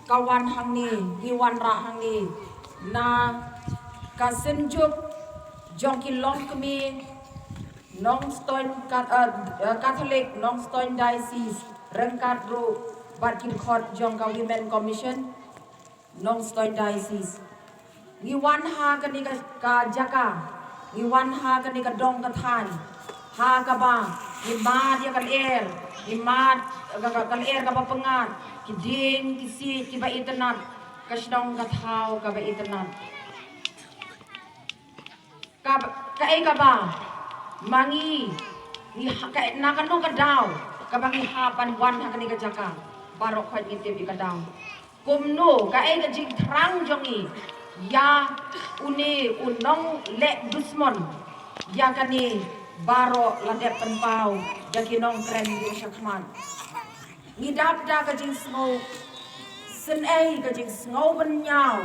kawan hang ni iwan ra hang ni na kasenjuk jong ki long kemi Nongstoin Catholic Nongstoin Diocese rengkat ru bat kin khot jong ka Women Commission Nongstoin Diocese ngiwan ha ka ni ka jaka ngiwan ha ka ni ka dong ka than ha ka ba ni ma dia kan ni ma kan ka ba pengat ki ding ki si ki ba internet ka sdong ka thau ka ba internet ka ka ba mangi ni ka na kan no ka daw ka bangi ha pan wan ha ka ni ka jaka barok khot ni te ka daw kum no ka ka jing thrang jongi ya une unong le dusmon ya kani baro ladep penpau ya kinong kren di syakman ngidap da ka jing snow sen ka jing snow ben nyau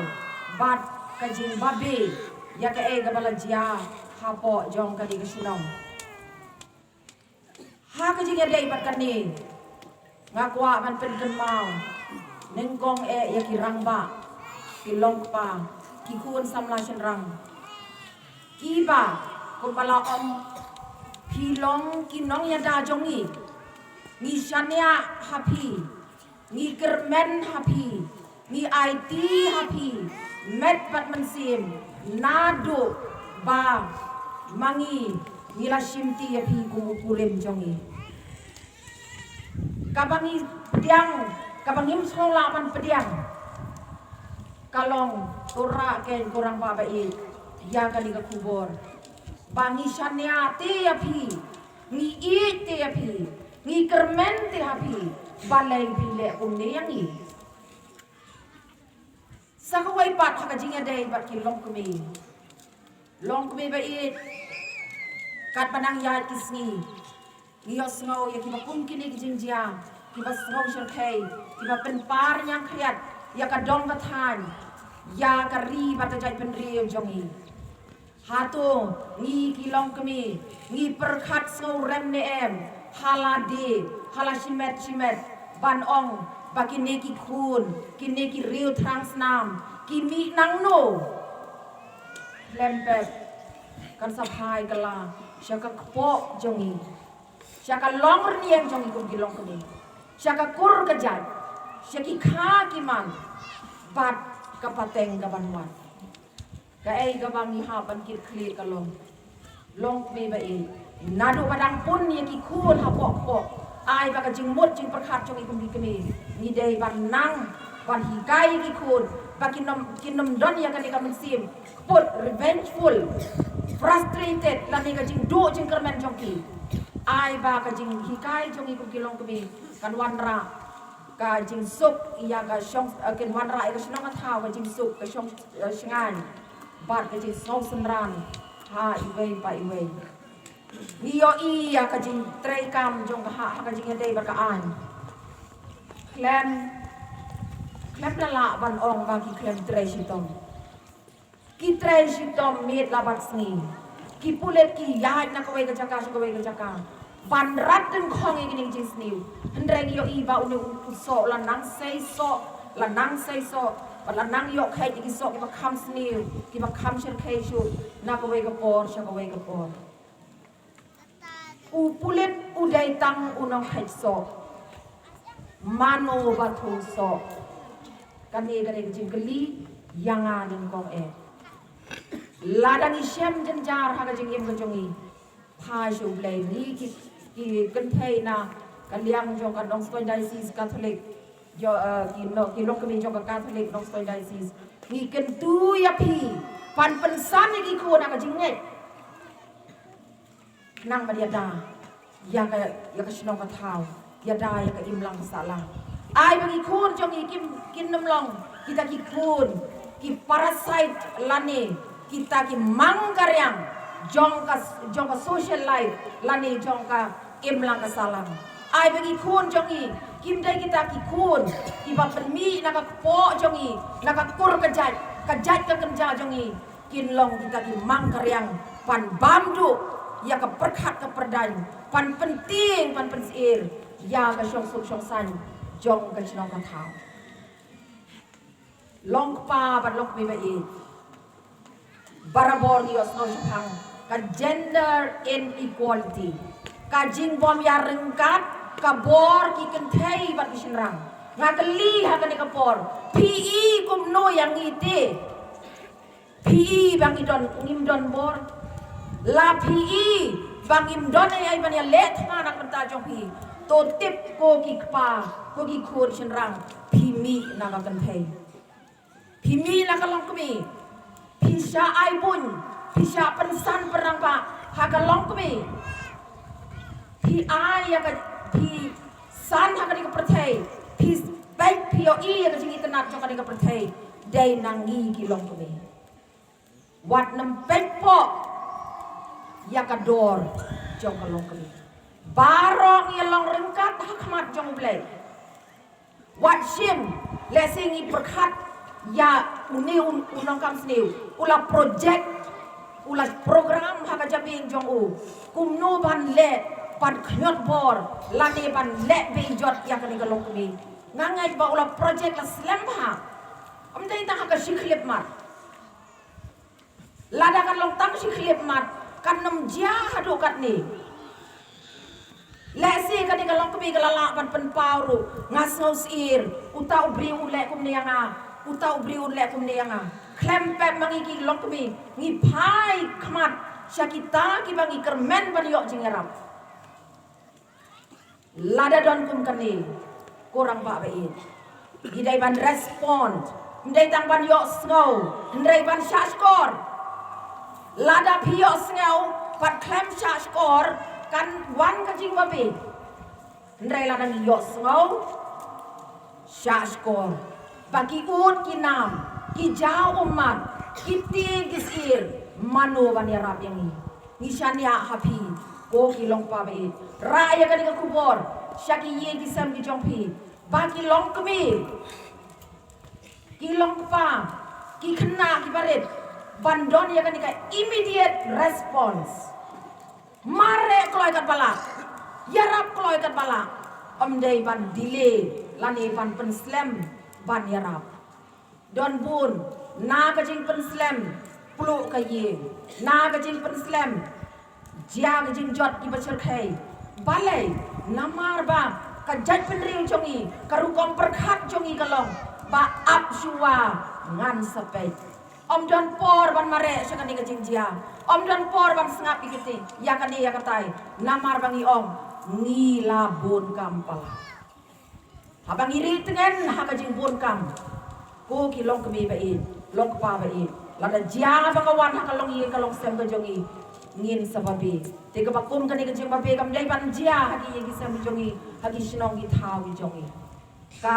bat ka jing babe ya ka ka bala jia hapo jong ka di ka sunong ha ka jing dei bat kani ngakwa man pen ken mau nengkong ya kirang ba kilong pa ki kun samla rang ki ba ko bala om pilong ki nong ya da jongi ni shania happy ni kermen happy ni IT happy met pat mensim nado ba mangi ni la shimti ya pi ku kulim jongi kabangi pediang kabangim sekolah man pediang kalong tura ken kurang pa ba ya kali ka kubor bangi shania te api ni te api ni kermen te api balai bile kum ne yang i sakawai pat ha ka jinga dei bat ki long kumi ba kat panang ya kisni ngiyos ngau ya ki ba kum kini ki jingjia ki ba ngau sherkai ki ba pen par nyang kriat ya ka dong ka than ya ka ri bat jai pen ri jongi hato ngi kilong kami ngi perkhat ngau rem ne em halade hala shimet ban ong bakine ki khun kine ki riu transnam ki mi nang no lempet kan sapai kala syaka kpo jongi syaka long rieng jongi kum kilong kami syaka kur kejat syaki kha ki man bat kapateng gabanwan ka gabang ha pan kit kli kalong long me ba nadu padang pun ye ki khun ha pok ai ba ka jing mut jing perkhat jong ikum kami ni dei ban nang ban hi kai ki khun ba kinom don ya kan ka mensim put revengeful frustrated la ni ka jing do jing kermen jong ki ai ba ka jing hi kai jong ikum kilong kami kan wan ra ka jing suk ya ka shong ken wan ra ka shnong ka thau ka jing suk ka shong shngan bat ka jing song senran ha iwei pa iwei niyo iya ka jing trei kam jong ha ka jing dei ba ka an klem la ban ong ba ki klem trei sitom ki trei sitom mit la bat sni ki pulet ki ya na ka wei ka jaka ban rat den khong i ning jing sniu hendreng yo i ba unu so la nang sei so la nang yo khai ki so ki ba kham sniu ki ba kham sher khai shu na ka wei ka por sha ka wei ka por u pulet u dai tang unong khai so mano ba thu so kan ni ka jing geli yanga ning kong ladang isem jenjar ha ka jing yem ka jongi pha shu blai ni ki kan thai na kan liang jong kan Nongstoin Diocese Catholic jo ki long kami jong ka Catholic Nongstoin Diocese ni kan tu ya pi pan pensan ni ki ko na ka jing ngai nang ba dia da ya ka shnong ka thau ya da ya ka imlang sala ai bagi khun jong i kin nam long kita ki khun ki parasite lane kita ki mangkaryang jong ka social life lani jong ka imlang ka salam ai bagi khun jong i kim dai kita ki khun ki ba penmi na ka po jong i na ka kur kajat ka kenja jong i kin long kita ki mangkaryang pan bamdu ya ka perkhat ka perdan pan penting pan pensir ya ka shong suk shong san jong ka chnong ka thau long pa ban long mi ba e barabor ni os no shang ka gender inequality ka jing bom ya rengkat ka bor ki kan thei bat bisin rang ngakali ha kan ka por PE kum no yang ite PE bang idon ngim don bor la PE bang im don ai ban ya let ma nak ta jong pi to tip ko ki pa ko ki khur sin rang pi mi na ka kan thei pi mi na ka long kami pi sha ai bun pi sha pensan perang pa ha ka long kami pi ai ya ka pi san ha ka ni ka prathai pi baik pi o i ya ka jing itanat jong ka ni ka prathai dai nangi ki long kami wat nam pek po ya ka dor jong ka long kami barong ya long rengkat hakmat jong blai wat sim lesingi perkhat ya uniun unang kam sniu ula project ula program haka jabing jong u kumno ban le pan khnot bor lani ban le be jot ya kan galong kami ngangai ba ula project la slam ha amdai ta haka sikhlep mat lada kan long tang sikhlep mat kan nam jia hadu kat ni lesi kan galong kami galala ban pen pauru ngas ngaus ir utau bri ule kum ni anga utau bri ule kum ni anga klem pek mangi ki long kami ngi pai khmat syakita ki bangi kermen ban yok jingerap lada don kum kani kurang ba bai gidai ban respond ndai tang ban yok sngau ndai ban sha skor lada pio sngau pat klem sha skor kan wan ka jing ba be ndai lada ni yok sngau sha skor bagi ut ki nam ki jau umat ki ti gisir mano ban ya rap yang ni shania happy ko ki long pa be raya kan ka kubor syaki ye ki sam ki jong pi bagi long kami ki long pa ki khna ki baret bandon ya kan ka immediate response mare kloi kat bala yarap kloi kat bala amdai ban delay lani ban pen slam ban yarap don bun na ka jing pen slam plu ka ye na ka jing pen slam jia ka jing jot ki bachar khai balai namar ba ka jaj pen ring chongi karu kom perkhat chongi kalong ba ap suwa ngan sapai om don por ban mare sakani ka jing jia om don por ban sngap ikiti ya kani ya katai namar bangi om ngila bun kampala habang iri tengen haka jing bun kam ko ki long kami ba in long pa ba in lada jia ba kawan haka long ye kalong sem ka jongi ngin sababi te ka bakum kani ka jing ba be kam dai ban jia haki ye ki sem jongi haki sinong ki thau ki jongi